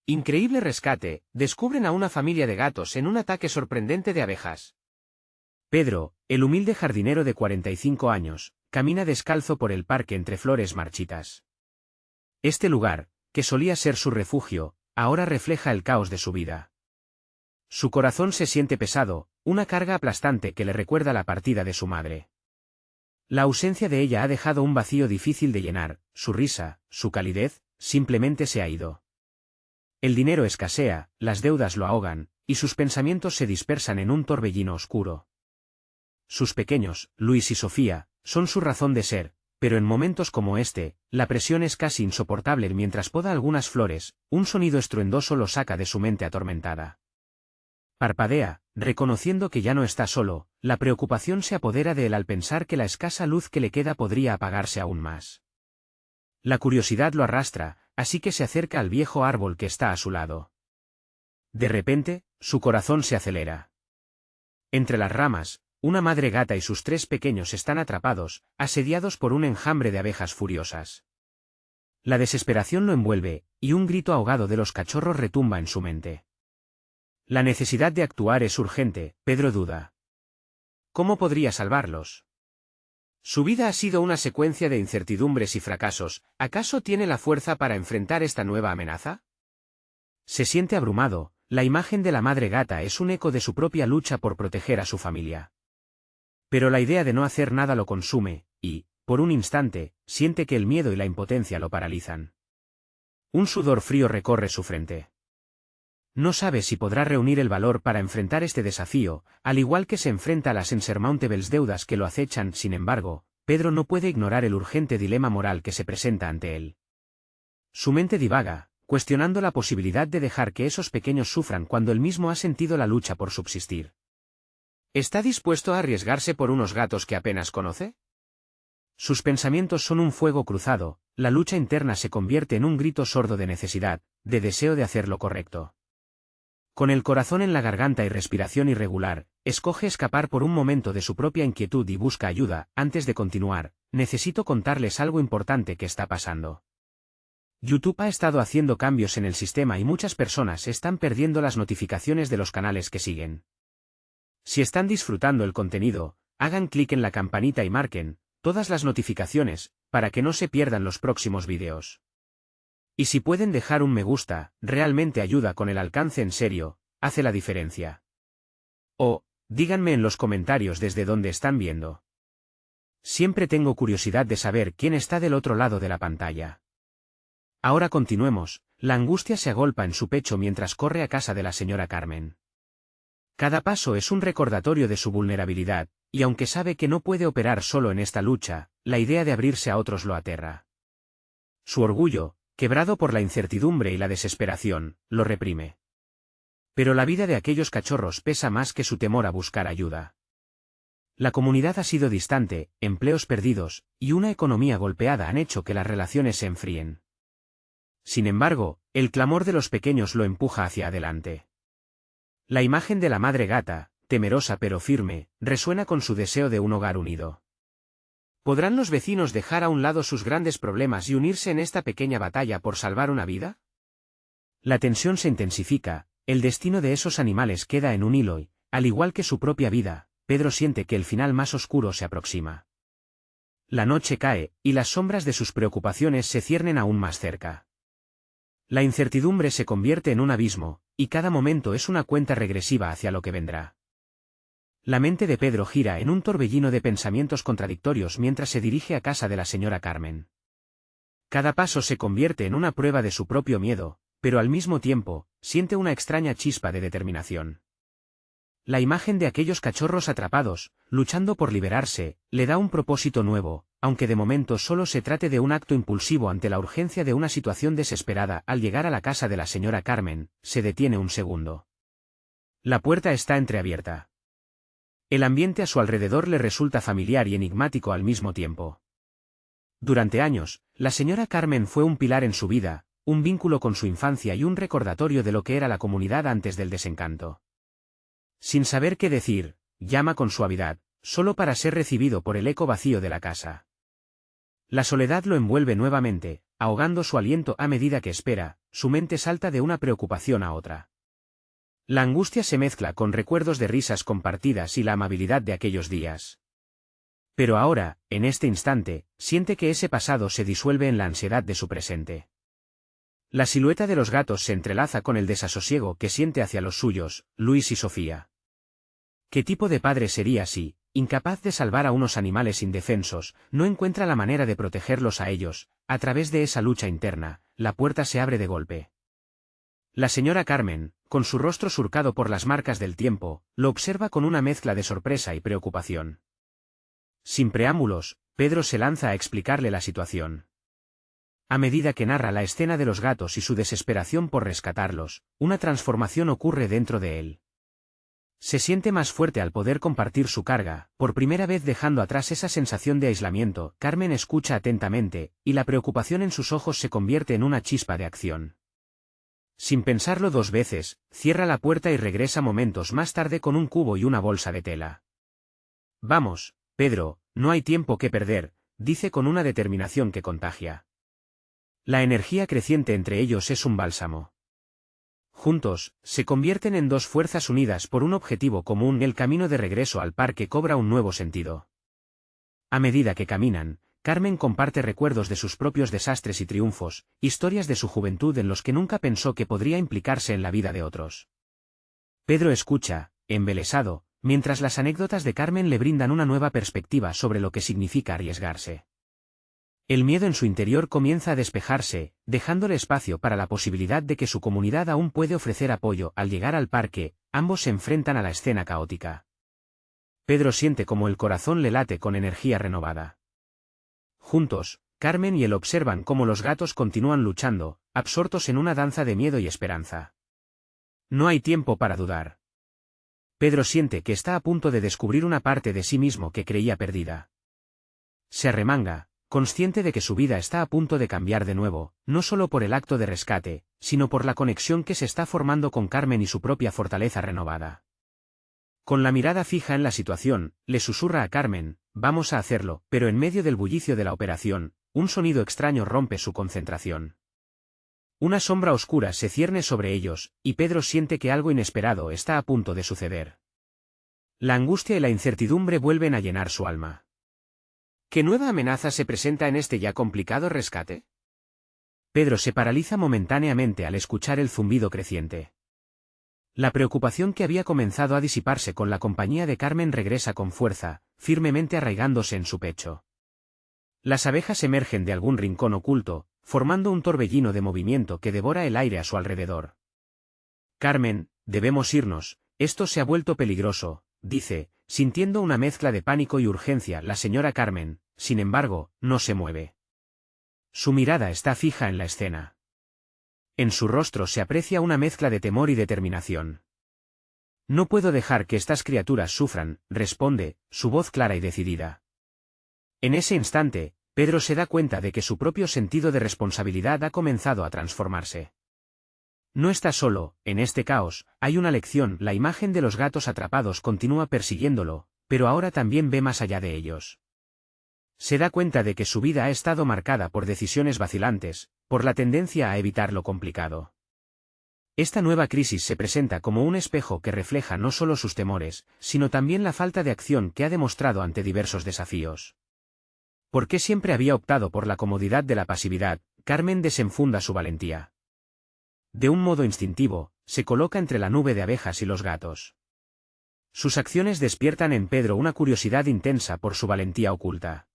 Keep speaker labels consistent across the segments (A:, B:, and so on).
A: Increíble rescate, descubren a una familia de gatos en un ataque sorprendente de abejas. Pedro, el humilde jardinero de 45 años, camina descalzo por el parque entre flores marchitas. Este lugar, que solía ser su refugio, ahora refleja el caos de su vida. Su corazón se siente pesado, una carga aplastante que le recuerda la partida de su madre. La ausencia de ella ha dejado un vacío difícil de llenar, su risa, su calidez, simplemente se ha ido. El dinero escasea, las deudas lo ahogan, y sus pensamientos se dispersan en un torbellino oscuro. Sus pequeños, Luis y Sofía, son su razón de ser, pero en momentos como este, la presión es casi insoportable mientras poda algunas flores, un sonido estruendoso lo saca de su mente atormentada. Parpadea, reconociendo que ya no está solo, la preocupación se apodera de él al pensar que la escasa luz que le queda podría apagarse aún más. La curiosidad lo arrastra, así que se acerca al viejo árbol que está a su lado. De repente, su corazón se acelera. Entre las ramas, una madre gata y sus 3 pequeños están atrapados, asediados por un enjambre de abejas furiosas. La desesperación lo envuelve, y un grito ahogado de los cachorros retumba en su mente. La necesidad de actuar es urgente, Pedro duda. ¿Cómo podría salvarlos? Su vida ha sido una secuencia de incertidumbres y fracasos, ¿acaso tiene la fuerza para enfrentar esta nueva amenaza? Se siente abrumado, la imagen de la madre gata es un eco de su propia lucha por proteger a su familia. Pero la idea de no hacer nada lo consume, y, por un instante, siente que el miedo y la impotencia lo paralizan. Un sudor frío recorre su frente. No sabe si podrá reunir el valor para enfrentar este desafío, al igual que se enfrenta a las insurmontables deudas que lo acechan. Sin embargo, Pedro no puede ignorar el urgente dilema moral que se presenta ante él. Su mente divaga, cuestionando la posibilidad de dejar que esos pequeños sufran cuando él mismo ha sentido la lucha por subsistir. ¿Está dispuesto a arriesgarse por unos gatos que apenas conoce? Sus pensamientos son un fuego cruzado, la lucha interna se convierte en un grito sordo de necesidad, de deseo de hacer lo correcto. Con el corazón en la garganta y respiración irregular, escoge escapar por un momento de su propia inquietud y busca ayuda. Antes de continuar, necesito contarles algo importante que está pasando. YouTube ha estado haciendo cambios en el sistema y muchas personas están perdiendo las notificaciones de los canales que siguen. Si están disfrutando el contenido, hagan clic en la campanita y marquen todas las notificaciones, para que no se pierdan los próximos vídeos. Y si pueden dejar un me gusta, realmente ayuda con el alcance en serio, hace la diferencia. O, díganme en los comentarios desde dónde están viendo. Siempre tengo curiosidad de saber quién está del otro lado de la pantalla. Ahora continuemos, la angustia se agolpa en su pecho mientras corre a casa de la señora Carmen. Cada paso es un recordatorio de su vulnerabilidad, y aunque sabe que no puede operar solo en esta lucha, la idea de abrirse a otros lo aterra. Su orgullo, quebrado por la incertidumbre y la desesperación, lo reprime. Pero la vida de aquellos cachorros pesa más que su temor a buscar ayuda. La comunidad ha sido distante, empleos perdidos, y una economía golpeada han hecho que las relaciones se enfríen. Sin embargo, el clamor de los pequeños lo empuja hacia adelante. La imagen de la madre gata, temerosa pero firme, resuena con su deseo de un hogar unido. ¿Podrán los vecinos dejar a un lado sus grandes problemas y unirse en esta pequeña batalla por salvar una vida? La tensión se intensifica, el destino de esos animales queda en un hilo y, al igual que su propia vida, Pedro siente que el final más oscuro se aproxima. La noche cae, y las sombras de sus preocupaciones se ciernen aún más cerca. La incertidumbre se convierte en un abismo, y cada momento es una cuenta regresiva hacia lo que vendrá. La mente de Pedro gira en un torbellino de pensamientos contradictorios mientras se dirige a casa de la señora Carmen. Cada paso se convierte en una prueba de su propio miedo, pero al mismo tiempo, siente una extraña chispa de determinación. La imagen de aquellos cachorros atrapados, luchando por liberarse, le da un propósito nuevo, aunque de momento solo se trate de un acto impulsivo ante la urgencia de una situación desesperada. Al llegar a la casa de la señora Carmen, se detiene un segundo. La puerta está entreabierta. El ambiente a su alrededor le resulta familiar y enigmático al mismo tiempo. Durante años, la señora Carmen fue un pilar en su vida, un vínculo con su infancia y un recordatorio de lo que era la comunidad antes del desencanto. Sin saber qué decir, llama con suavidad, solo para ser recibido por el eco vacío de la casa. La soledad lo envuelve nuevamente, ahogando su aliento a medida que espera, su mente salta de una preocupación a otra. La angustia se mezcla con recuerdos de risas compartidas y la amabilidad de aquellos días. Pero ahora, en este instante, siente que ese pasado se disuelve en la ansiedad de su presente. La silueta de los gatos se entrelaza con el desasosiego que siente hacia los suyos, Luis y Sofía. ¿Qué tipo de padre sería si, incapaz de salvar a unos animales indefensos, no encuentra la manera de protegerlos a ellos? A través de esa lucha interna, la puerta se abre de golpe. La señora Carmen, con su rostro surcado por las marcas del tiempo, lo observa con una mezcla de sorpresa y preocupación. Sin preámbulos, Pedro se lanza a explicarle la situación. A medida que narra la escena de los gatos y su desesperación por rescatarlos, una transformación ocurre dentro de él. Se siente más fuerte al poder compartir su carga, por primera vez dejando atrás esa sensación de aislamiento. Carmen escucha atentamente, y la preocupación en sus ojos se convierte en una chispa de acción. Sin pensarlo dos veces, cierra la puerta y regresa momentos más tarde con un cubo y una bolsa de tela. Vamos, Pedro, no hay tiempo que perder, dice con una determinación que contagia. La energía creciente entre ellos es un bálsamo. Juntos, se convierten en dos fuerzas unidas por un objetivo común. El camino de regreso al parque cobra un nuevo sentido. A medida que caminan, Carmen comparte recuerdos de sus propios desastres y triunfos, historias de su juventud en los que nunca pensó que podría implicarse en la vida de otros. Pedro escucha, embelesado, mientras las anécdotas de Carmen le brindan una nueva perspectiva sobre lo que significa arriesgarse. El miedo en su interior comienza a despejarse, dejándole espacio para la posibilidad de que su comunidad aún puede ofrecer apoyo. Al llegar al parque, ambos se enfrentan a la escena caótica. Pedro siente como el corazón le late con energía renovada. Juntos, Carmen y él observan cómo los gatos continúan luchando, absortos en una danza de miedo y esperanza. No hay tiempo para dudar. Pedro siente que está a punto de descubrir una parte de sí mismo que creía perdida. Se arremanga, consciente de que su vida está a punto de cambiar de nuevo, no solo por el acto de rescate, sino por la conexión que se está formando con Carmen y su propia fortaleza renovada. Con la mirada fija en la situación, le susurra a Carmen, vamos a hacerlo, pero en medio del bullicio de la operación, un sonido extraño rompe su concentración. Una sombra oscura se cierne sobre ellos, y Pedro siente que algo inesperado está a punto de suceder. La angustia y la incertidumbre vuelven a llenar su alma. ¿Qué nueva amenaza se presenta en este ya complicado rescate? Pedro se paraliza momentáneamente al escuchar el zumbido creciente. La preocupación que había comenzado a disiparse con la compañía de Carmen regresa con fuerza, firmemente arraigándose en su pecho. Las abejas emergen de algún rincón oculto, formando un torbellino de movimiento que devora el aire a su alrededor. Carmen, debemos irnos, esto se ha vuelto peligroso, dice, sintiendo una mezcla de pánico y urgencia. La señora Carmen, sin embargo, no se mueve. Su mirada está fija en la escena. En su rostro se aprecia una mezcla de temor y determinación. No puedo dejar que estas criaturas sufran, responde, su voz clara y decidida. En ese instante, Pedro se da cuenta de que su propio sentido de responsabilidad ha comenzado a transformarse. No está solo, en este caos, hay una lección. La imagen de los gatos atrapados continúa persiguiéndolo, pero ahora también ve más allá de ellos. Se da cuenta de que su vida ha estado marcada por decisiones vacilantes, por la tendencia a evitar lo complicado. Esta nueva crisis se presenta como un espejo que refleja no solo sus temores, sino también la falta de acción que ha demostrado ante diversos desafíos. ¿Por qué siempre había optado por la comodidad de la pasividad? Carmen desenfunda su valentía. De un modo instintivo, se coloca entre la nube de abejas y los gatos. Sus acciones despiertan en Pedro una curiosidad intensa por su valentía oculta.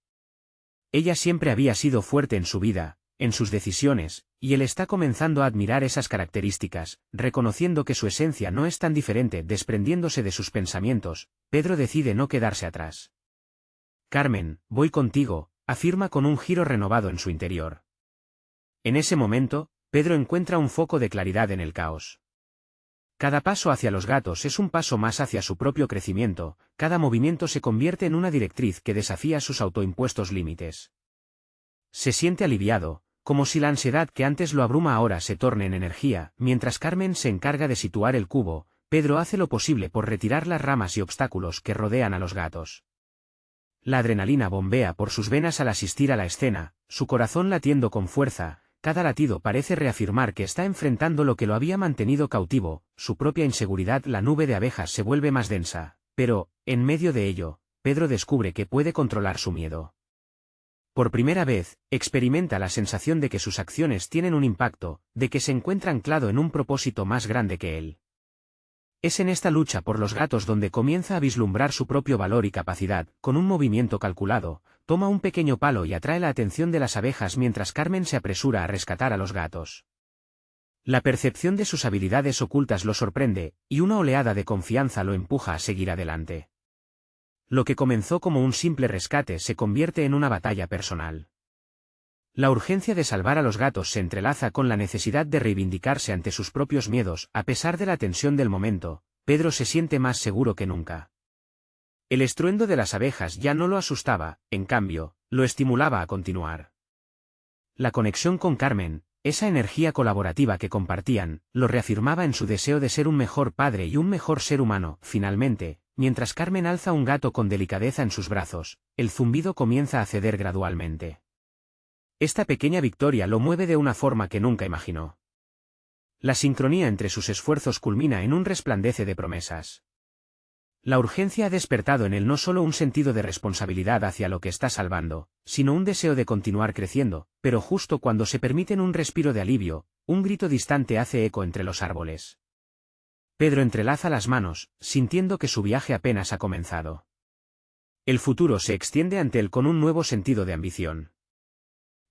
A: Ella siempre había sido fuerte en su vida, en sus decisiones, y él está comenzando a admirar esas características, reconociendo que su esencia no es tan diferente. Desprendiéndose de sus pensamientos, Pedro decide no quedarse atrás. Carmen, voy contigo, afirma con un giro renovado en su interior. En ese momento, Pedro encuentra un foco de claridad en el caos. Cada paso hacia los gatos es un paso más hacia su propio crecimiento, cada movimiento se convierte en una directriz que desafía sus autoimpuestos límites. Se siente aliviado, como si la ansiedad que antes lo abruma ahora se torne en energía. Mientras Carmen se encarga de situar el cubo, Pedro hace lo posible por retirar las ramas y obstáculos que rodean a los gatos. La adrenalina bombea por sus venas al asistir a la escena, su corazón latiendo con fuerza, cada latido parece reafirmar que está enfrentando lo que lo había mantenido cautivo, su propia inseguridad. La nube de abejas se vuelve más densa, pero, en medio de ello, Pedro descubre que puede controlar su miedo. Por primera vez, experimenta la sensación de que sus acciones tienen un impacto, de que se encuentra anclado en un propósito más grande que él. Es en esta lucha por los gatos donde comienza a vislumbrar su propio valor y capacidad. Con un movimiento calculado, toma un pequeño palo y atrae la atención de las abejas mientras Carmen se apresura a rescatar a los gatos. La percepción de sus habilidades ocultas lo sorprende, y una oleada de confianza lo empuja a seguir adelante. Lo que comenzó como un simple rescate se convierte en una batalla personal. La urgencia de salvar a los gatos se entrelaza con la necesidad de reivindicarse ante sus propios miedos. A pesar de la tensión del momento, Pedro se siente más seguro que nunca. El estruendo de las abejas ya no lo asustaba, en cambio, lo estimulaba a continuar. La conexión con Carmen, esa energía colaborativa que compartían, lo reafirmaba en su deseo de ser un mejor padre y un mejor ser humano. Finalmente, mientras Carmen alza un gato con delicadeza en sus brazos, el zumbido comienza a ceder gradualmente. Esta pequeña victoria lo mueve de una forma que nunca imaginó. La sincronía entre sus esfuerzos culmina en un resplandece de promesas. La urgencia ha despertado en él no solo un sentido de responsabilidad hacia lo que está salvando, sino un deseo de continuar creciendo, pero justo cuando se permiten un respiro de alivio, un grito distante hace eco entre los árboles. Pedro entrelaza las manos, sintiendo que su viaje apenas ha comenzado. El futuro se extiende ante él con un nuevo sentido de ambición.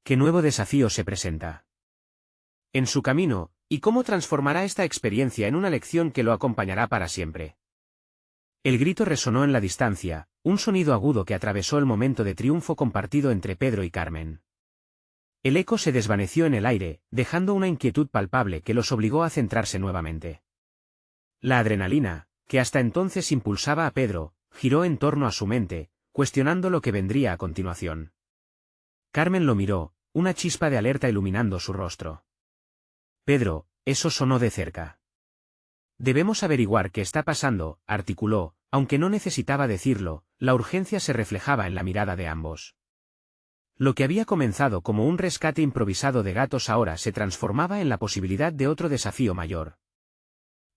A: ¿Qué nuevo desafío se presenta en su camino, y cómo transformará esta experiencia en una lección que lo acompañará para siempre? El grito resonó en la distancia, un sonido agudo que atravesó el momento de triunfo compartido entre Pedro y Carmen. El eco se desvaneció en el aire, dejando una inquietud palpable que los obligó a centrarse nuevamente. La adrenalina, que hasta entonces impulsaba a Pedro, giró en torno a su mente, cuestionando lo que vendría a continuación. Carmen lo miró, una chispa de alerta iluminando su rostro. Pedro, eso sonó de cerca. Debemos averiguar qué está pasando, articuló, aunque no necesitaba decirlo, la urgencia se reflejaba en la mirada de ambos. Lo que había comenzado como un rescate improvisado de gatos ahora se transformaba en la posibilidad de otro desafío mayor.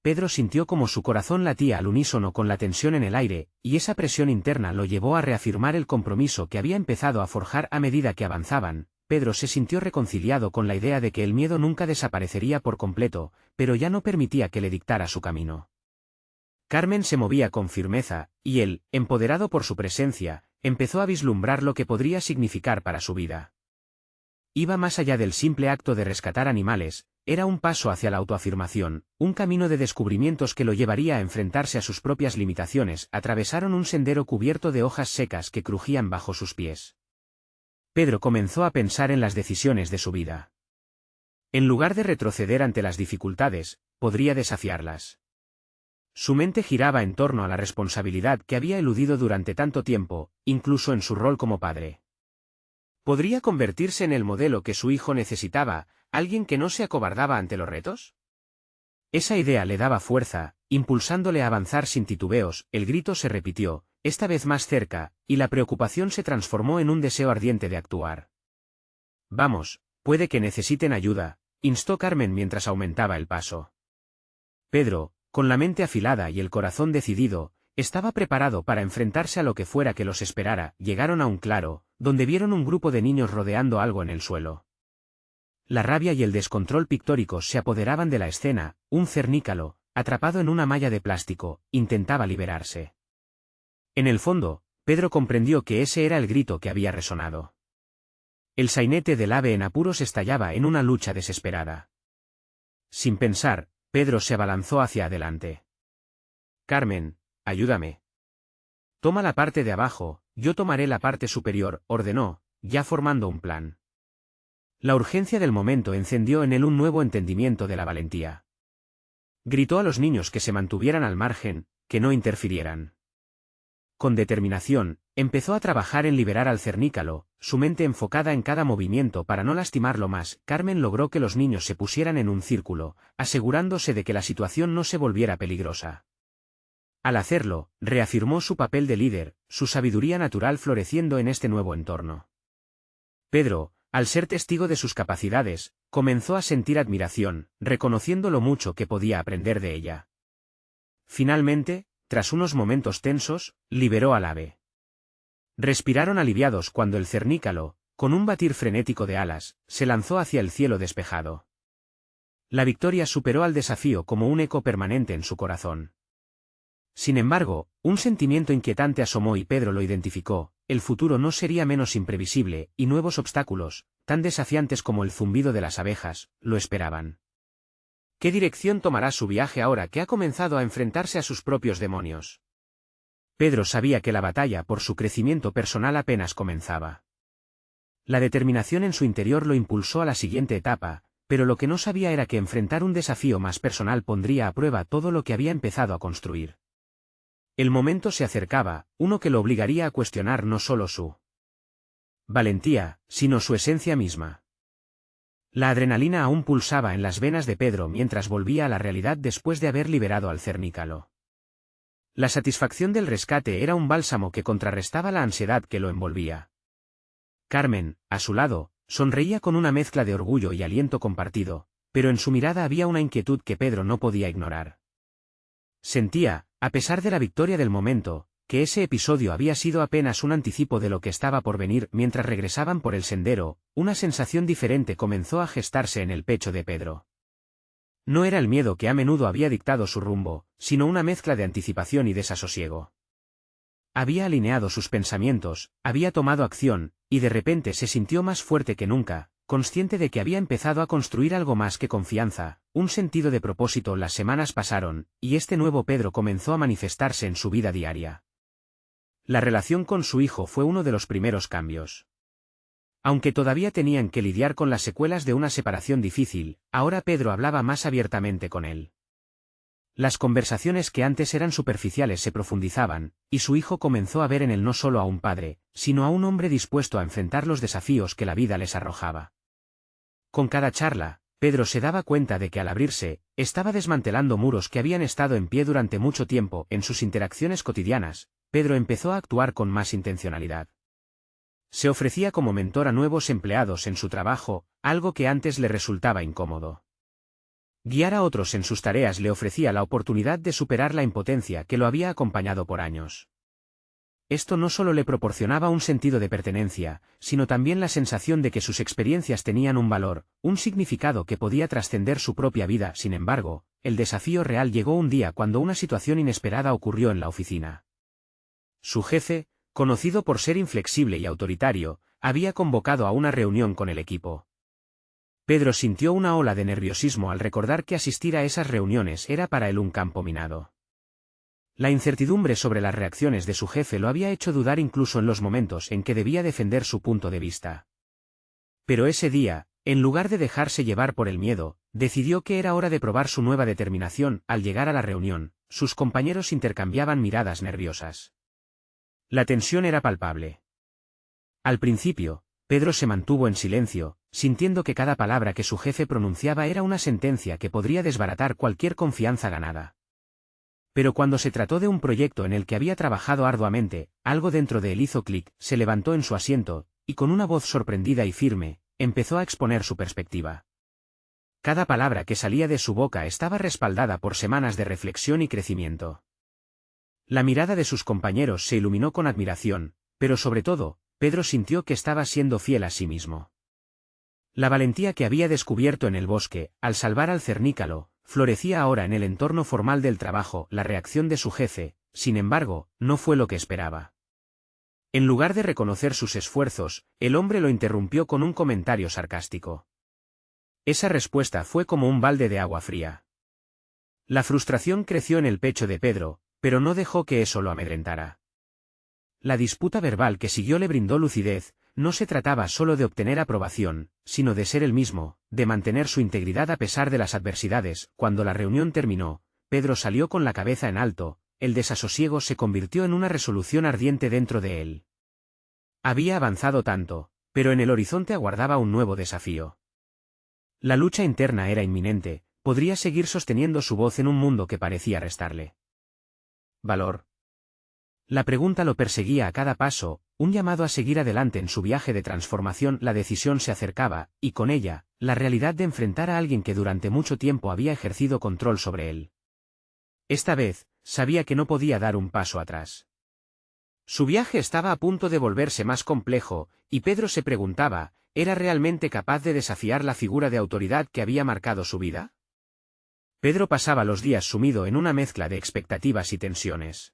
A: Pedro sintió como su corazón latía al unísono con la tensión en el aire, y esa presión interna lo llevó a reafirmar el compromiso que había empezado a forjar a medida que avanzaban. Pedro se sintió reconciliado con la idea de que el miedo nunca desaparecería por completo, pero ya no permitía que le dictara su camino. Carmen se movía con firmeza, y él, empoderado por su presencia, empezó a vislumbrar lo que podría significar para su vida. Iba más allá del simple acto de rescatar animales, era un paso hacia la autoafirmación, un camino de descubrimientos que lo llevaría a enfrentarse a sus propias limitaciones. Atravesaron un sendero cubierto de hojas secas que crujían bajo sus pies. Pedro comenzó a pensar en las decisiones de su vida. En lugar de retroceder ante las dificultades, podría desafiarlas. Su mente giraba en torno a la responsabilidad que había eludido durante tanto tiempo, incluso en su rol como padre. ¿Podría convertirse en el modelo que su hijo necesitaba, alguien que no se acobardaba ante los retos? Esa idea le daba fuerza, impulsándole a avanzar sin titubeos. El grito se repitió, esta vez más cerca, y la preocupación se transformó en un deseo ardiente de actuar. Vamos, puede que necesiten ayuda, instó Carmen mientras aumentaba el paso. Pedro, con la mente afilada y el corazón decidido, estaba preparado para enfrentarse a lo que fuera que los esperara. Llegaron a un claro, donde vieron un grupo de niños rodeando algo en el suelo. La rabia y el descontrol pictóricos se apoderaban de la escena. Un cernícalo, atrapado en una malla de plástico, intentaba liberarse. En el fondo, Pedro comprendió que ese era el grito que había resonado. El sainete del ave en apuros estallaba en una lucha desesperada. Sin pensar, Pedro se abalanzó hacia adelante. Carmen, ayúdame. Toma la parte de abajo, yo tomaré la parte superior, ordenó, ya formando un plan. La urgencia del momento encendió en él un nuevo entendimiento de la valentía. Gritó a los niños que se mantuvieran al margen, que no interfirieran. Con determinación, empezó a trabajar en liberar al cernícalo, su mente enfocada en cada movimiento para no lastimarlo más. Carmen logró que los niños se pusieran en un círculo, asegurándose de que la situación no se volviera peligrosa. Al hacerlo, reafirmó su papel de líder, su sabiduría natural floreciendo en este nuevo entorno. Pedro, al ser testigo de sus capacidades, comenzó a sentir admiración, reconociendo lo mucho que podía aprender de ella. Finalmente, tras unos momentos tensos, liberó al ave. Respiraron aliviados cuando el cernícalo, con un batir frenético de alas, se lanzó hacia el cielo despejado. La victoria superó al desafío como un eco permanente en su corazón. Sin embargo, un sentimiento inquietante asomó y Pedro lo identificó: el futuro no sería menos imprevisible, y nuevos obstáculos, tan desafiantes como el zumbido de las abejas, lo esperaban. ¿Qué dirección tomará su viaje ahora que ha comenzado a enfrentarse a sus propios demonios? Pedro sabía que la batalla por su crecimiento personal apenas comenzaba. La determinación en su interior lo impulsó a la siguiente etapa, pero lo que no sabía era que enfrentar un desafío más personal pondría a prueba todo lo que había empezado a construir. El momento se acercaba, uno que lo obligaría a cuestionar no solo su valentía, sino su esencia misma. La adrenalina aún pulsaba en las venas de Pedro mientras volvía a la realidad después de haber liberado al cernícalo. La satisfacción del rescate era un bálsamo que contrarrestaba la ansiedad que lo envolvía. Carmen, a su lado, sonreía con una mezcla de orgullo y aliento compartido, pero en su mirada había una inquietud que Pedro no podía ignorar. Sentía, a pesar de la victoria del momento, que ese episodio había sido apenas un anticipo de lo que estaba por venir. Mientras regresaban por el sendero, una sensación diferente comenzó a gestarse en el pecho de Pedro. No era el miedo que a menudo había dictado su rumbo, sino una mezcla de anticipación y desasosiego. Había alineado sus pensamientos, había tomado acción, y de repente se sintió más fuerte que nunca, consciente de que había empezado a construir algo más que confianza, un sentido de propósito. Las semanas pasaron, y este nuevo Pedro comenzó a manifestarse en su vida diaria. La relación con su hijo fue uno de los primeros cambios. Aunque todavía tenían que lidiar con las secuelas de una separación difícil, ahora Pedro hablaba más abiertamente con él. Las conversaciones que antes eran superficiales se profundizaban, y su hijo comenzó a ver en él no solo a un padre, sino a un hombre dispuesto a enfrentar los desafíos que la vida les arrojaba. Con cada charla, Pedro se daba cuenta de que al abrirse, estaba desmantelando muros que habían estado en pie durante mucho tiempo. En sus interacciones cotidianas, Pedro empezó a actuar con más intencionalidad. Se ofrecía como mentor a nuevos empleados en su trabajo, algo que antes le resultaba incómodo. Guiar a otros en sus tareas le ofrecía la oportunidad de superar la impotencia que lo había acompañado por años. Esto no solo le proporcionaba un sentido de pertenencia, sino también la sensación de que sus experiencias tenían un valor, un significado que podía trascender su propia vida. Sin embargo, el desafío real llegó un día cuando una situación inesperada ocurrió en la oficina. Su jefe, conocido por ser inflexible y autoritario, había convocado a una reunión con el equipo. Pedro sintió una ola de nerviosismo al recordar que asistir a esas reuniones era para él un campo minado. La incertidumbre sobre las reacciones de su jefe lo había hecho dudar incluso en los momentos en que debía defender su punto de vista. Pero ese día, en lugar de dejarse llevar por el miedo, decidió que era hora de probar su nueva determinación. Al llegar a la reunión, sus compañeros intercambiaban miradas nerviosas. La tensión era palpable. Al principio, Pedro se mantuvo en silencio, sintiendo que cada palabra que su jefe pronunciaba era una sentencia que podría desbaratar cualquier confianza ganada. Pero cuando se trató de un proyecto en el que había trabajado arduamente, algo dentro de él hizo clic. Se levantó en su asiento, y con una voz sorprendida y firme, empezó a exponer su perspectiva. Cada palabra que salía de su boca estaba respaldada por semanas de reflexión y crecimiento. La mirada de sus compañeros se iluminó con admiración, pero sobre todo, Pedro sintió que estaba siendo fiel a sí mismo. La valentía que había descubierto en el bosque, al salvar al cernícalo, florecía ahora en el entorno formal del trabajo. La reacción de su jefe, sin embargo, no fue lo que esperaba. En lugar de reconocer sus esfuerzos, el hombre lo interrumpió con un comentario sarcástico. Esa respuesta fue como un balde de agua fría. La frustración creció en el pecho de Pedro, pero no dejó que eso lo amedrentara. La disputa verbal que siguió le brindó lucidez. No se trataba solo de obtener aprobación, sino de ser él mismo, de mantener su integridad a pesar de las adversidades. Cuando la reunión terminó, Pedro salió con la cabeza en alto. El desasosiego se convirtió en una resolución ardiente dentro de él. Había avanzado tanto, pero en el horizonte aguardaba un nuevo desafío. La lucha interna era inminente. Podría seguir sosteniendo su voz en un mundo que parecía restarle. valor. La pregunta lo perseguía a cada paso, un llamado a seguir adelante en su viaje de transformación. La decisión se acercaba, y con ella, la realidad de enfrentar a alguien que durante mucho tiempo había ejercido control sobre él. Esta vez, sabía que no podía dar un paso atrás. Su viaje estaba a punto de volverse más complejo, y Pedro se preguntaba, ¿era realmente capaz de desafiar la figura de autoridad que había marcado su vida? Pedro pasaba los días sumido en una mezcla de expectativas y tensiones.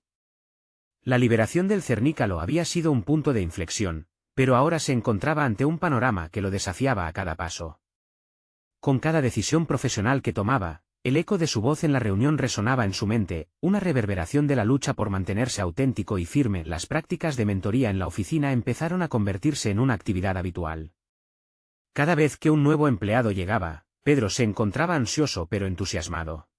A: La liberación del cernícalo había sido un punto de inflexión, pero ahora se encontraba ante un panorama que lo desafiaba a cada paso. Con cada decisión profesional que tomaba, el eco de su voz en la reunión resonaba en su mente, una reverberación de la lucha por mantenerse auténtico y firme. Las prácticas de mentoría en la oficina empezaron a convertirse en una actividad habitual. Cada vez que un nuevo empleado llegaba, Pedro se encontraba ansioso pero entusiasmado.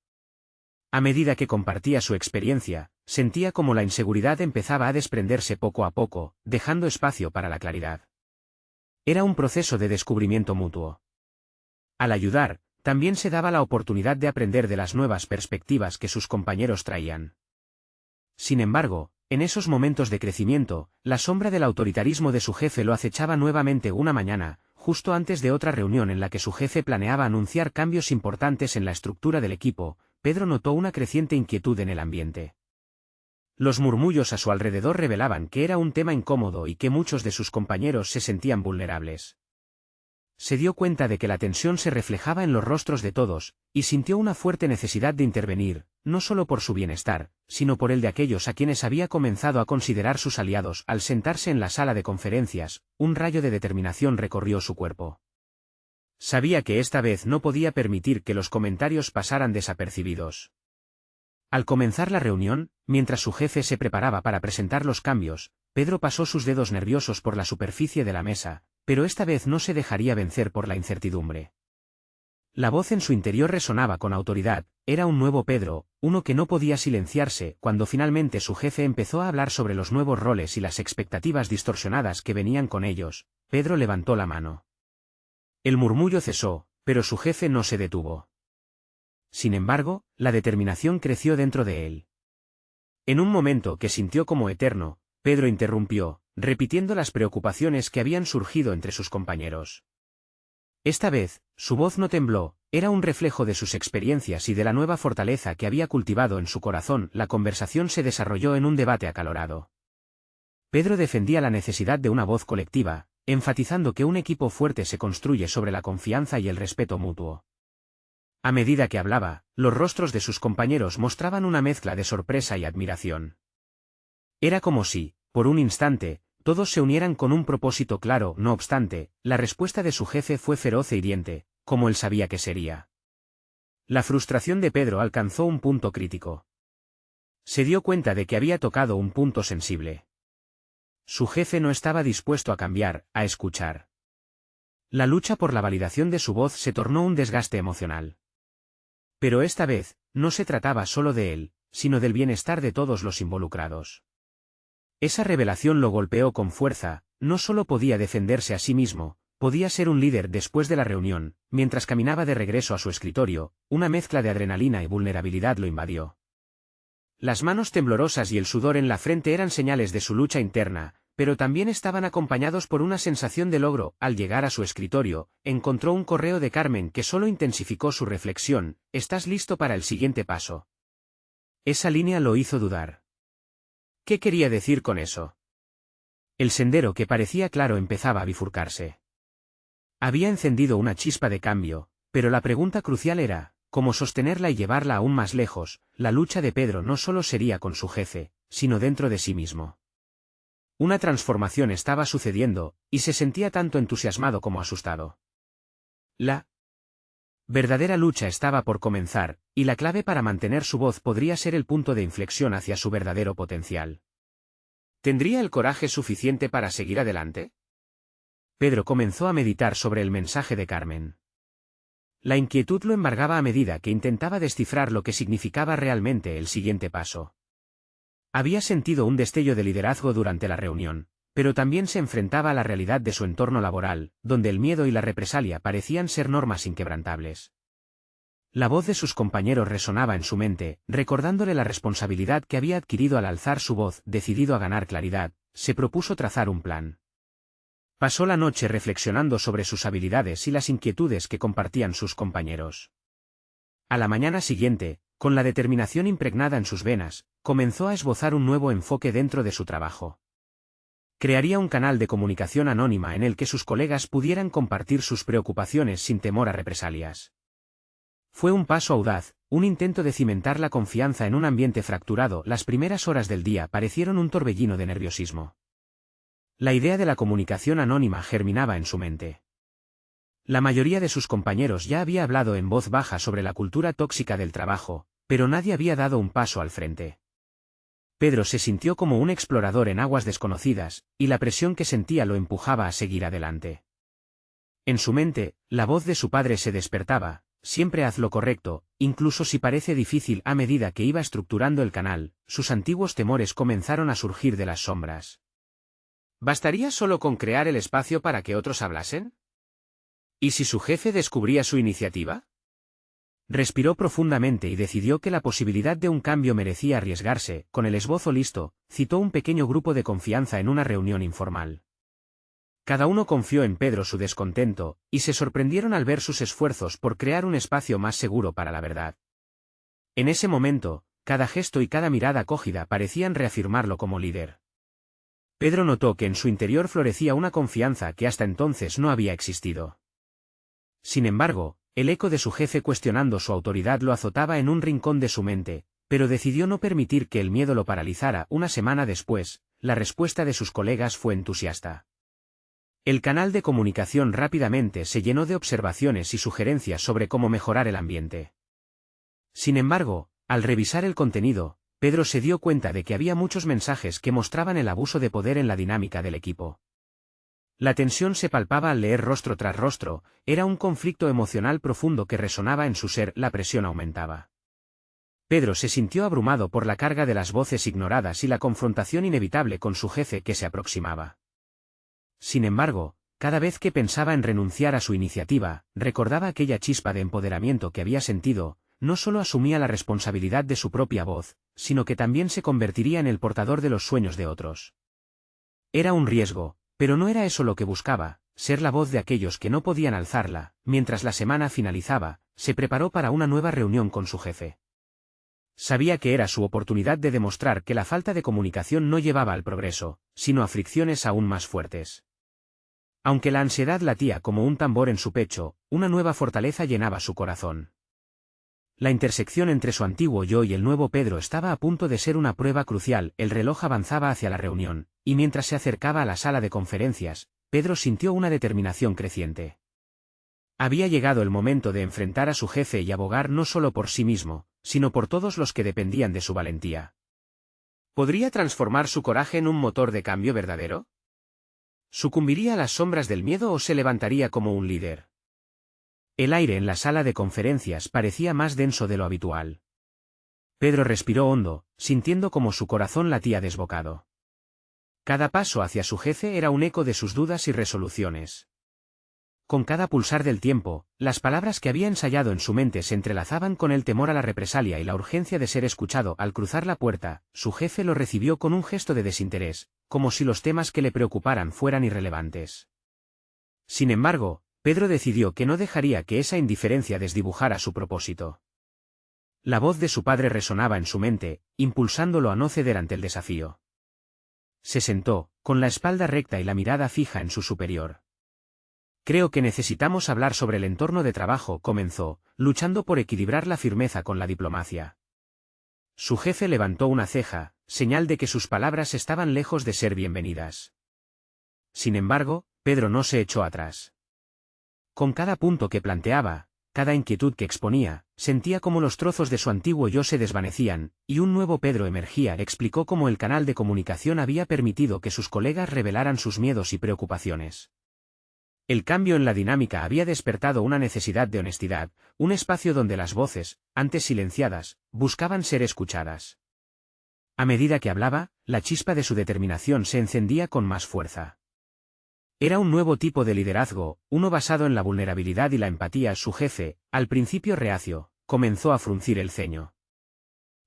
A: A medida que compartía su experiencia, sentía como la inseguridad empezaba a desprenderse poco a poco, dejando espacio para la claridad. Era un proceso de descubrimiento mutuo. Al ayudar, también se daba la oportunidad de aprender de las nuevas perspectivas que sus compañeros traían. Sin embargo, en esos momentos de crecimiento, la sombra del autoritarismo de su jefe lo acechaba nuevamente una mañana, justo antes de otra reunión en la que su jefe planeaba anunciar cambios importantes en la estructura del equipo. Pedro notó una creciente inquietud en el ambiente. Los murmullos a su alrededor revelaban que era un tema incómodo y que muchos de sus compañeros se sentían vulnerables. Se dio cuenta de que la tensión se reflejaba en los rostros de todos, y sintió una fuerte necesidad de intervenir, no solo por su bienestar, sino por el de aquellos a quienes había comenzado a considerar sus aliados. Al sentarse en la sala de conferencias, un rayo de determinación recorrió su cuerpo. Sabía que esta vez no podía permitir que los comentarios pasaran desapercibidos. Al comenzar la reunión, mientras su jefe se preparaba para presentar los cambios, Pedro pasó sus dedos nerviosos por la superficie de la mesa, pero esta vez no se dejaría vencer por la incertidumbre. La voz en su interior resonaba con autoridad, era un nuevo Pedro, uno que no podía silenciarse. Cuando finalmente su jefe empezó a hablar sobre los nuevos roles y las expectativas distorsionadas que venían con ellos, Pedro levantó la mano. El murmullo cesó, pero su jefe no se detuvo. Sin embargo, la determinación creció dentro de él. En un momento que sintió como eterno, Pedro interrumpió, repitiendo las preocupaciones que habían surgido entre sus compañeros. Esta vez, su voz no tembló, era un reflejo de sus experiencias y de la nueva fortaleza que había cultivado en su corazón. La conversación se desarrolló en un debate acalorado. Pedro defendía la necesidad de una voz colectiva, enfatizando que un equipo fuerte se construye sobre la confianza y el respeto mutuo. A medida que hablaba, los rostros de sus compañeros mostraban una mezcla de sorpresa y admiración. Era como si, por un instante, todos se unieran con un propósito claro. No obstante, la respuesta de su jefe fue feroz e hiriente, como él sabía que sería. La frustración de Pedro alcanzó un punto crítico. Se dio cuenta de que había tocado un punto sensible. Su jefe no estaba dispuesto a cambiar, a escuchar. La lucha por la validación de su voz se tornó un desgaste emocional. Pero esta vez, no se trataba solo de él, sino del bienestar de todos los involucrados. Esa revelación lo golpeó con fuerza, no solo podía defenderse a sí mismo, podía ser un líder. Después de la reunión, mientras caminaba de regreso a su escritorio, una mezcla de adrenalina y vulnerabilidad lo invadió. Las manos temblorosas y el sudor en la frente eran señales de su lucha interna, pero también estaban acompañados por una sensación de logro. Al llegar a su escritorio, encontró un correo de Carmen que solo intensificó su reflexión: ¿estás listo para el siguiente paso? Esa línea lo hizo dudar. ¿Qué quería decir con eso? El sendero que parecía claro empezaba a bifurcarse. Había encendido una chispa de cambio, pero la pregunta crucial era, ¿cómo sostenerla y llevarla aún más lejos? La lucha de Pedro no solo sería con su jefe, sino dentro de sí mismo. Una transformación estaba sucediendo, y se sentía tanto entusiasmado como asustado. La verdadera lucha estaba por comenzar, y la clave para mantener su voz podría ser el punto de inflexión hacia su verdadero potencial. ¿Tendría el coraje suficiente para seguir adelante? Pedro comenzó a meditar sobre el mensaje de Carmen. La inquietud lo embargaba a medida que intentaba descifrar lo que significaba realmente el siguiente paso. Había sentido un destello de liderazgo durante la reunión, pero también se enfrentaba a la realidad de su entorno laboral, donde el miedo y la represalia parecían ser normas inquebrantables. La voz de sus compañeros resonaba en su mente, recordándole la responsabilidad que había adquirido al alzar su voz. Decidido a ganar claridad, se propuso trazar un plan. Pasó la noche reflexionando sobre sus habilidades y las inquietudes que compartían sus compañeros. A la mañana siguiente, con la determinación impregnada en sus venas, comenzó a esbozar un nuevo enfoque dentro de su trabajo. Crearía un canal de comunicación anónima en el que sus colegas pudieran compartir sus preocupaciones sin temor a represalias. Fue un paso audaz, un intento de cimentar la confianza en un ambiente fracturado. Las primeras horas del día parecieron un torbellino de nerviosismo. La idea de la comunicación anónima germinaba en su mente. La mayoría de sus compañeros ya había hablado en voz baja sobre la cultura tóxica del trabajo, pero nadie había dado un paso al frente. Pedro se sintió como un explorador en aguas desconocidas, y la presión que sentía lo empujaba a seguir adelante. En su mente, la voz de su padre se despertaba: siempre haz lo correcto, incluso si parece difícil. A medida que iba estructurando el canal, sus antiguos temores comenzaron a surgir de las sombras. ¿Bastaría solo con crear el espacio para que otros hablasen? ¿Y si su jefe descubría su iniciativa? Respiró profundamente y decidió que la posibilidad de un cambio merecía arriesgarse. Con el esbozo listo, citó un pequeño grupo de confianza en una reunión informal. Cada uno confió en Pedro su descontento, y se sorprendieron al ver sus esfuerzos por crear un espacio más seguro para la verdad. En ese momento, cada gesto y cada mirada acogida parecían reafirmarlo como líder. Pedro notó que en su interior florecía una confianza que hasta entonces no había existido. Sin embargo, el eco de su jefe cuestionando su autoridad lo azotaba en un rincón de su mente, pero decidió no permitir que el miedo lo paralizara. Una semana después, la respuesta de sus colegas fue entusiasta. El canal de comunicación rápidamente se llenó de observaciones y sugerencias sobre cómo mejorar el ambiente. Sin embargo, al revisar el contenido, Pedro se dio cuenta de que había muchos mensajes que mostraban el abuso de poder en la dinámica del equipo. La tensión se palpaba al leer rostro tras rostro, era un conflicto emocional profundo que resonaba en su ser. La presión aumentaba. Pedro se sintió abrumado por la carga de las voces ignoradas y la confrontación inevitable con su jefe que se aproximaba. Sin embargo, cada vez que pensaba en renunciar a su iniciativa, recordaba aquella chispa de empoderamiento que había sentido. No solo asumía la responsabilidad de su propia voz, sino que también se convertiría en el portador de los sueños de otros. Era un riesgo, pero no era eso lo que buscaba, ser la voz de aquellos que no podían alzarla. Mientras la semana finalizaba, se preparó para una nueva reunión con su jefe. Sabía que era su oportunidad de demostrar que la falta de comunicación no llevaba al progreso, sino a fricciones aún más fuertes. Aunque la ansiedad latía como un tambor en su pecho, una nueva fortaleza llenaba su corazón. La intersección entre su antiguo yo y el nuevo Pedro estaba a punto de ser una prueba crucial. El reloj avanzaba hacia la reunión, y mientras se acercaba a la sala de conferencias, Pedro sintió una determinación creciente. Había llegado el momento de enfrentar a su jefe y abogar no solo por sí mismo, sino por todos los que dependían de su valentía. ¿Podría transformar su coraje en un motor de cambio verdadero? ¿Sucumbiría a las sombras del miedo o se levantaría como un líder? El aire en la sala de conferencias parecía más denso de lo habitual. Pedro respiró hondo, sintiendo como su corazón latía desbocado. Cada paso hacia su jefe era un eco de sus dudas y resoluciones. Con cada pulsar del tiempo, las palabras que había ensayado en su mente se entrelazaban con el temor a la represalia y la urgencia de ser escuchado. Al cruzar la puerta, su jefe lo recibió con un gesto de desinterés, como si los temas que le preocuparan fueran irrelevantes. Sin embargo, Pedro decidió que no dejaría que esa indiferencia desdibujara su propósito. La voz de su padre resonaba en su mente, impulsándolo a no ceder ante el desafío. Se sentó, con la espalda recta y la mirada fija en su superior. Creo que necesitamos hablar sobre el entorno de trabajo, comenzó, luchando por equilibrar la firmeza con la diplomacia. Su jefe levantó una ceja, señal de que sus palabras estaban lejos de ser bienvenidas. Sin embargo, Pedro no se echó atrás. Con cada punto que planteaba, cada inquietud que exponía, sentía como los trozos de su antiguo yo se desvanecían, y un nuevo Pedro emergía. Explicó cómo el canal de comunicación había permitido que sus colegas revelaran sus miedos y preocupaciones. El cambio en la dinámica había despertado una necesidad de honestidad, un espacio donde las voces, antes silenciadas, buscaban ser escuchadas. A medida que hablaba, la chispa de su determinación se encendía con más fuerza. Era un nuevo tipo de liderazgo, uno basado en la vulnerabilidad y la empatía. Su jefe, al principio reacio, comenzó a fruncir el ceño.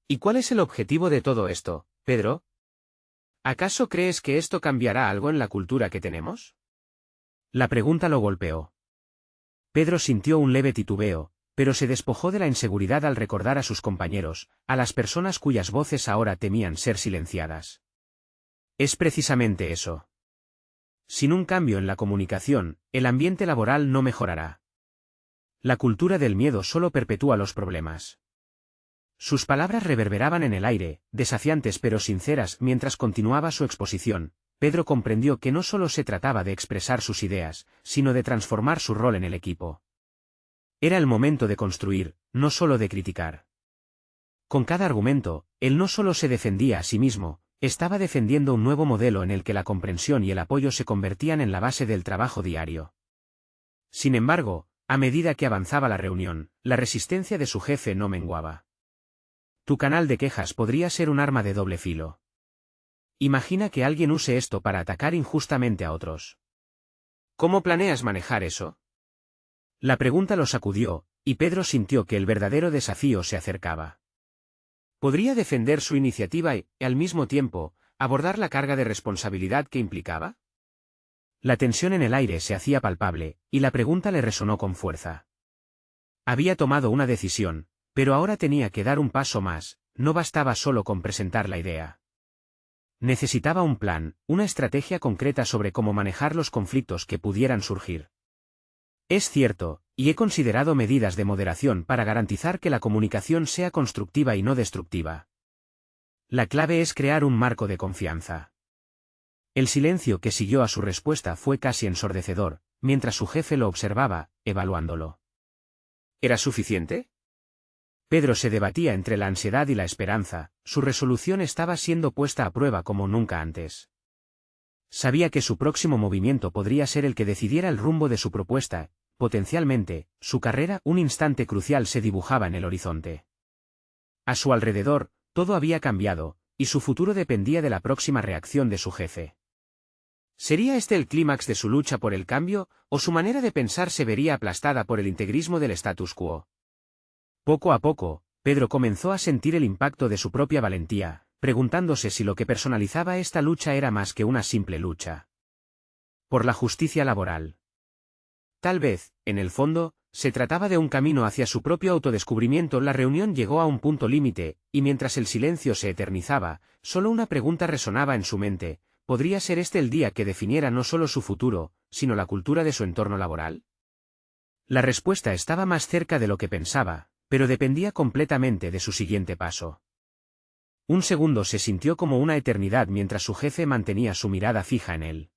A: ¿Y cuál es el objetivo de todo esto, Pedro? ¿Acaso crees que esto cambiará algo en la cultura que tenemos? La pregunta lo golpeó. Pedro sintió un leve titubeo, pero se despojó de la inseguridad al recordar a sus compañeros, a las personas cuyas voces ahora temían ser silenciadas. Es precisamente eso. Sin un cambio en la comunicación, el ambiente laboral no mejorará. La cultura del miedo solo perpetúa los problemas. Sus palabras reverberaban en el aire, desafiantes pero sinceras. Mientras continuaba su exposición, Pedro comprendió que no solo se trataba de expresar sus ideas, sino de transformar su rol en el equipo. Era el momento de construir, no solo de criticar. Con cada argumento, él no solo se defendía a sí mismo, estaba defendiendo un nuevo modelo en el que la comprensión y el apoyo se convertían en la base del trabajo diario. Sin embargo, a medida que avanzaba la reunión, la resistencia de su jefe no menguaba. Tu canal de quejas podría ser un arma de doble filo. Imagina que alguien use esto para atacar injustamente a otros. ¿Cómo planeas manejar eso? La pregunta lo sacudió, y Pedro sintió que el verdadero desafío se acercaba. ¿Podría defender su iniciativa y, al mismo tiempo, abordar la carga de responsabilidad que implicaba? La tensión en el aire se hacía palpable, y la pregunta le resonó con fuerza. Había tomado una decisión, pero ahora tenía que dar un paso más, no bastaba solo con presentar la idea. Necesitaba un plan, una estrategia concreta sobre cómo manejar los conflictos que pudieran surgir. Es cierto, y he considerado medidas de moderación para garantizar que la comunicación sea constructiva y no destructiva. La clave es crear un marco de confianza. El silencio que siguió a su respuesta fue casi ensordecedor, mientras su jefe lo observaba, evaluándolo. ¿Era suficiente? Pedro se debatía entre la ansiedad y la esperanza, su resolución estaba siendo puesta a prueba como nunca antes. Sabía que su próximo movimiento podría ser el que decidiera el rumbo de su propuesta, potencialmente, su carrera. Un instante crucial se dibujaba en el horizonte. A su alrededor, todo había cambiado, y su futuro dependía de la próxima reacción de su jefe. ¿Sería este el clímax de su lucha por el cambio, o su manera de pensar se vería aplastada por el integrismo del status quo? Poco a poco, Pedro comenzó a sentir el impacto de su propia valentía, preguntándose si lo que personalizaba esta lucha era más que una simple lucha por la justicia laboral. Tal vez, en el fondo, se trataba de un camino hacia su propio autodescubrimiento. La reunión llegó a un punto límite, y mientras el silencio se eternizaba, solo una pregunta resonaba en su mente: ¿podría ser este el día que definiera no solo su futuro, sino la cultura de su entorno laboral? La respuesta estaba más cerca de lo que pensaba, pero dependía completamente de su siguiente paso. Un segundo se sintió como una eternidad mientras su jefe mantenía su mirada fija en él.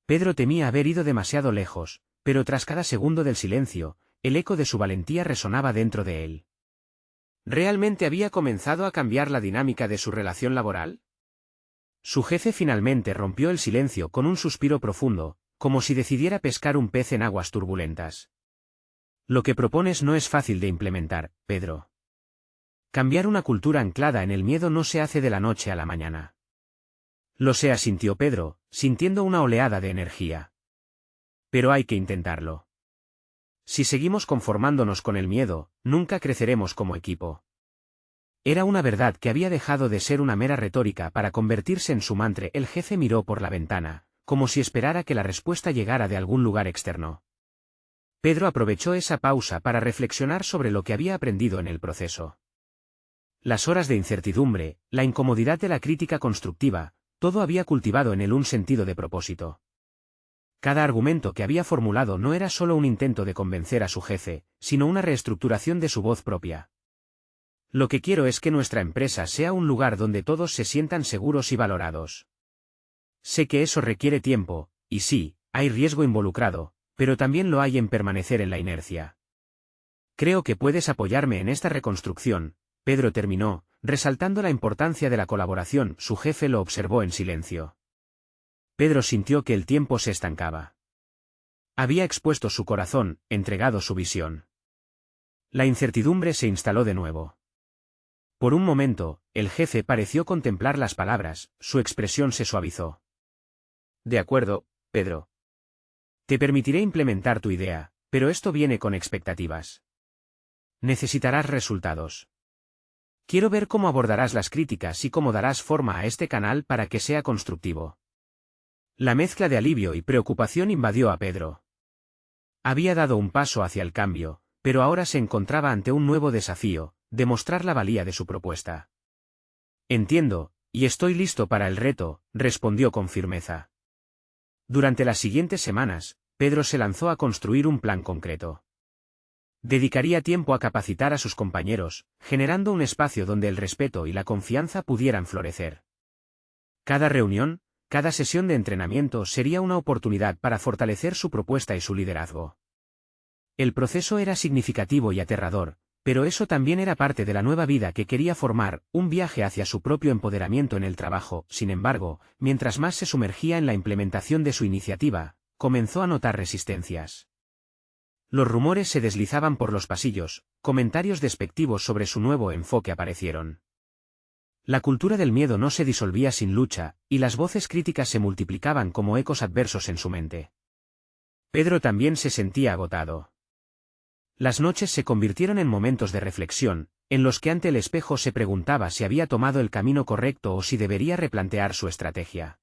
A: Pedro temía haber ido demasiado lejos, pero tras cada segundo del silencio, el eco de su valentía resonaba dentro de él. ¿Realmente había comenzado a cambiar la dinámica de su relación laboral? Su jefe finalmente rompió el silencio con un suspiro profundo, como si decidiera pescar un pez en aguas turbulentas. Lo que propones no es fácil de implementar, Pedro. Cambiar una cultura anclada en el miedo no se hace de la noche a la mañana. Lo sé, asintió Pedro, sintiendo una oleada de energía. Pero hay que intentarlo. Si seguimos conformándonos con el miedo, nunca creceremos como equipo. Era una verdad que había dejado de ser una mera retórica para convertirse en su mantra. El jefe miró por la ventana, como si esperara que la respuesta llegara de algún lugar externo. Pedro aprovechó esa pausa para reflexionar sobre lo que había aprendido en el proceso. Las horas de incertidumbre, la incomodidad de la crítica constructiva, todo había cultivado en él un sentido de propósito. Cada argumento que había formulado no era solo un intento de convencer a su jefe, sino una reestructuración de su voz propia. Lo que quiero es que nuestra empresa sea un lugar donde todos se sientan seguros y valorados. Sé que eso requiere tiempo, y sí, hay riesgo involucrado, pero también lo hay en permanecer en la inercia. Creo que puedes apoyarme en esta reconstrucción, Pedro terminó, resaltando la importancia de la colaboración. Su jefe lo observó en silencio. Pedro sintió que el tiempo se estancaba. Había expuesto su corazón, entregado su visión. La incertidumbre se instaló de nuevo. Por un momento, el jefe pareció contemplar las palabras, su expresión se suavizó. De acuerdo, Pedro. Te permitiré implementar tu idea, pero esto viene con expectativas. Necesitarás resultados. Quiero ver cómo abordarás las críticas y cómo darás forma a este canal para que sea constructivo. La mezcla de alivio y preocupación invadió a Pedro. Había dado un paso hacia el cambio, pero ahora se encontraba ante un nuevo desafío: demostrar la valía de su propuesta. Entiendo, y estoy listo para el reto, respondió con firmeza. Durante las siguientes semanas, Pedro se lanzó a construir un plan concreto. Dedicaría tiempo a capacitar a sus compañeros, generando un espacio donde el respeto y la confianza pudieran florecer. Cada reunión, cada sesión de entrenamiento sería una oportunidad para fortalecer su propuesta y su liderazgo. El proceso era significativo y aterrador, pero eso también era parte de la nueva vida que quería formar, un viaje hacia su propio empoderamiento en el trabajo. Sin embargo, mientras más se sumergía en la implementación de su iniciativa, comenzó a notar resistencias. Los rumores se deslizaban por los pasillos, comentarios despectivos sobre su nuevo enfoque aparecieron. La cultura del miedo no se disolvía sin lucha, y las voces críticas se multiplicaban como ecos adversos en su mente. Pedro también se sentía agotado. Las noches se convirtieron en momentos de reflexión, en los que ante el espejo se preguntaba si había tomado el camino correcto o si debería replantear su estrategia.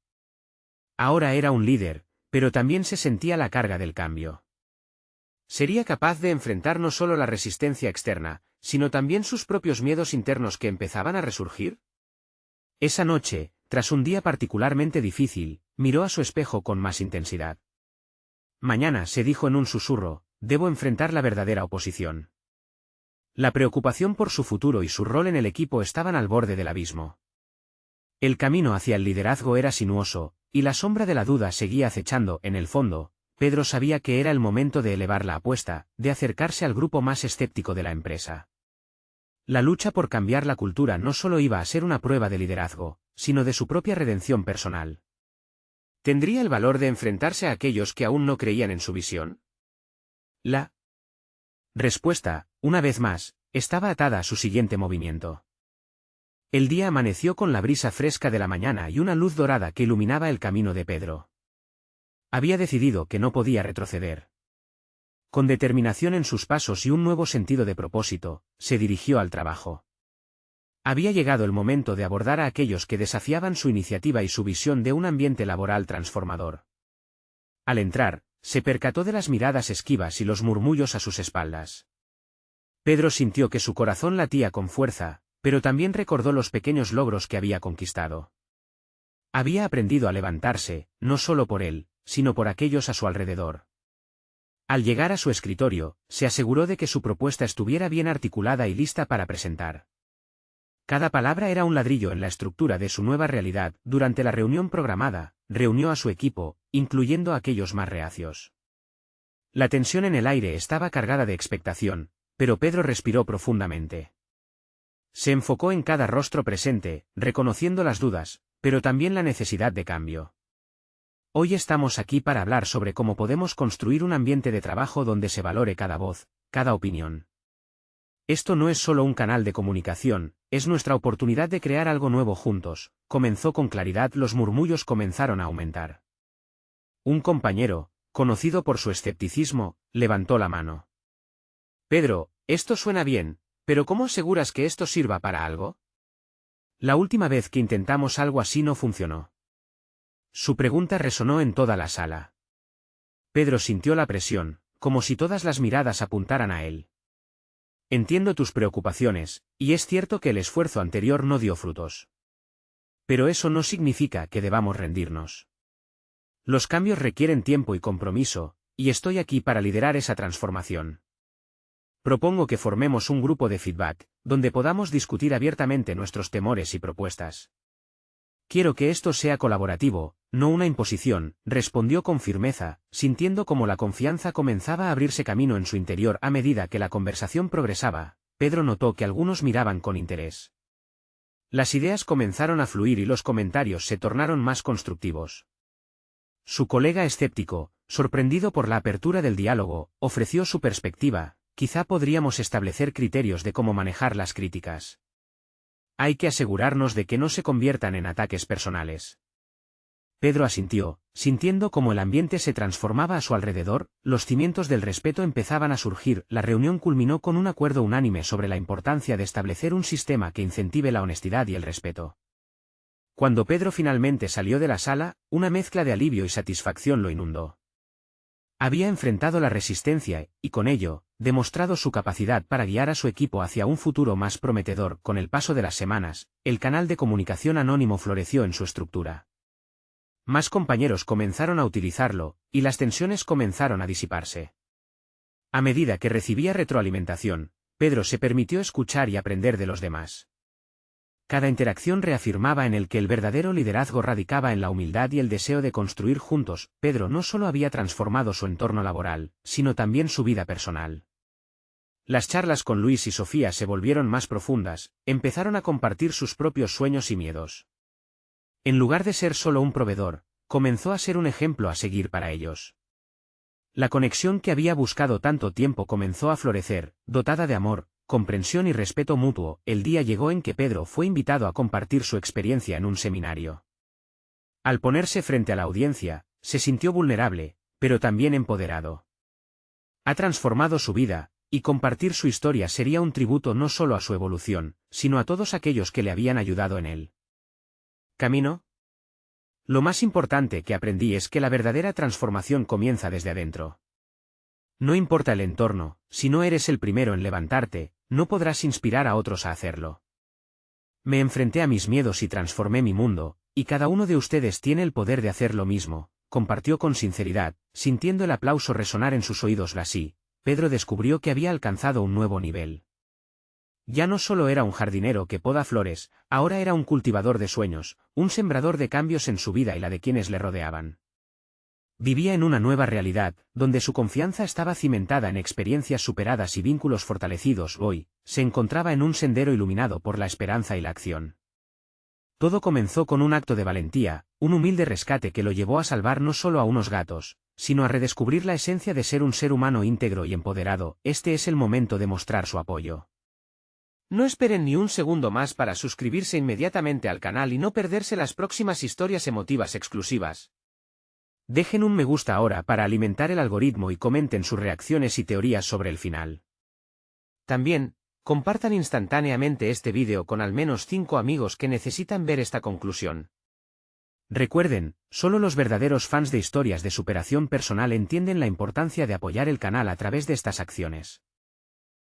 A: Ahora era un líder, pero también se sentía la carga del cambio. ¿Sería capaz de enfrentar no solo la resistencia externa, sino también sus propios miedos internos que empezaban a resurgir? Esa noche, tras un día particularmente difícil, miró a su espejo con más intensidad. Mañana, se dijo en un susurro, debo enfrentar la verdadera oposición. La preocupación por su futuro y su rol en el equipo estaban al borde del abismo. El camino hacia el liderazgo era sinuoso, y la sombra de la duda seguía acechando. En el fondo, Pedro sabía que era el momento de elevar la apuesta, de acercarse al grupo más escéptico de la empresa. La lucha por cambiar la cultura no solo iba a ser una prueba de liderazgo, sino de su propia redención personal. ¿Tendría el valor de enfrentarse a aquellos que aún no creían en su visión? La respuesta, una vez más, estaba atada a su siguiente movimiento. El día amaneció con la brisa fresca de la mañana y una luz dorada que iluminaba el camino de Pedro. Había decidido que no podía retroceder. Con determinación en sus pasos y un nuevo sentido de propósito, se dirigió al trabajo. Había llegado el momento de abordar a aquellos que desafiaban su iniciativa y su visión de un ambiente laboral transformador. Al entrar, se percató de las miradas esquivas y los murmullos a sus espaldas. Pedro sintió que su corazón latía con fuerza, pero también recordó los pequeños logros que había conquistado. Había aprendido a levantarse, no solo por él, sino por aquellos a su alrededor. Al llegar a su escritorio, se aseguró de que su propuesta estuviera bien articulada y lista para presentar. Cada palabra era un ladrillo en la estructura de su nueva realidad. Durante la reunión programada, reunió a su equipo, incluyendo a aquellos más reacios. La tensión en el aire estaba cargada de expectación, pero Pedro respiró profundamente. Se enfocó en cada rostro presente, reconociendo las dudas, pero también la necesidad de cambio. Hoy estamos aquí para hablar sobre cómo podemos construir un ambiente de trabajo donde se valore cada voz, cada opinión. Esto no es solo un canal de comunicación, es nuestra oportunidad de crear algo nuevo juntos. Comenzó con claridad. Los murmullos comenzaron a aumentar. Un compañero, conocido por su escepticismo, levantó la mano. Pedro, esto suena bien, pero ¿cómo aseguras que esto sirva para algo? La última vez que intentamos algo así no funcionó. Su pregunta resonó en toda la sala. Pedro sintió la presión, como si todas las miradas apuntaran a él. Entiendo tus preocupaciones, y es cierto que el esfuerzo anterior no dio frutos. Pero eso no significa que debamos rendirnos. Los cambios requieren tiempo y compromiso, y estoy aquí para liderar esa transformación. Propongo que formemos un grupo de feedback, donde podamos discutir abiertamente nuestros temores y propuestas. Quiero que esto sea colaborativo, no una imposición, respondió con firmeza, sintiendo cómo la confianza comenzaba a abrirse camino en su interior. A medida que la conversación progresaba, Pedro notó que algunos miraban con interés. Las ideas comenzaron a fluir y los comentarios se tornaron más constructivos. Su colega escéptico, sorprendido por la apertura del diálogo, ofreció su perspectiva. Quizá podríamos establecer criterios de cómo manejar las críticas. Hay que asegurarnos de que no se conviertan en ataques personales. Pedro asintió, sintiendo cómo el ambiente se transformaba a su alrededor, los cimientos del respeto empezaban a surgir. La reunión culminó con un acuerdo unánime sobre la importancia de establecer un sistema que incentive la honestidad y el respeto. Cuando Pedro finalmente salió de la sala, una mezcla de alivio y satisfacción lo inundó. Había enfrentado la resistencia y, con ello, demostrado su capacidad para guiar a su equipo hacia un futuro más prometedor. Con el paso de las semanas, el canal de comunicación anónimo floreció en su estructura. Más compañeros comenzaron a utilizarlo, y las tensiones comenzaron a disiparse. A medida que recibía retroalimentación, Pedro se permitió escuchar y aprender de los demás. Cada interacción reafirmaba en él que el verdadero liderazgo radicaba en la humildad y el deseo de construir juntos. Pedro no solo había transformado su entorno laboral, sino también su vida personal. Las charlas con Luis y Sofía se volvieron más profundas, empezaron a compartir sus propios sueños y miedos. En lugar de ser solo un proveedor, comenzó a ser un ejemplo a seguir para ellos. La conexión que había buscado tanto tiempo comenzó a florecer, dotada de amor, comprensión y respeto mutuo. El día llegó en que Pedro fue invitado a compartir su experiencia en un seminario. Al ponerse frente a la audiencia, se sintió vulnerable, pero también empoderado. Ha transformado su vida, y compartir su historia sería un tributo no solo a su evolución, sino a todos aquellos que le habían ayudado en él camino. Lo más importante que aprendí es que la verdadera transformación comienza desde adentro. No importa el entorno, si no eres el primero en levantarte, no podrás inspirar a otros a hacerlo. Me enfrenté a mis miedos y transformé mi mundo, y cada uno de ustedes tiene el poder de hacer lo mismo, compartió con sinceridad, sintiendo el aplauso resonar en sus oídos. Así, Pedro descubrió que había alcanzado un nuevo nivel. Ya no solo era un jardinero que poda flores, ahora era un cultivador de sueños, un sembrador de cambios en su vida y la de quienes le rodeaban. Vivía en una nueva realidad, donde su confianza estaba cimentada en experiencias superadas y vínculos fortalecidos. Hoy, se encontraba en un sendero iluminado por la esperanza y la acción. Todo comenzó con un acto de valentía, un humilde rescate que lo llevó a salvar no solo a unos gatos, sino a redescubrir la esencia de ser un ser humano íntegro y empoderado. Este es el momento de mostrar su apoyo. No esperen ni un segundo más para suscribirse inmediatamente al canal y no perderse las próximas historias emotivas exclusivas. Dejen un me gusta ahora para alimentar el algoritmo y comenten sus reacciones y teorías sobre el final. También, compartan instantáneamente este vídeo con al menos 5 amigos que necesitan ver esta conclusión. Recuerden, solo los verdaderos fans de historias de superación personal entienden la importancia de apoyar el canal a través de estas acciones.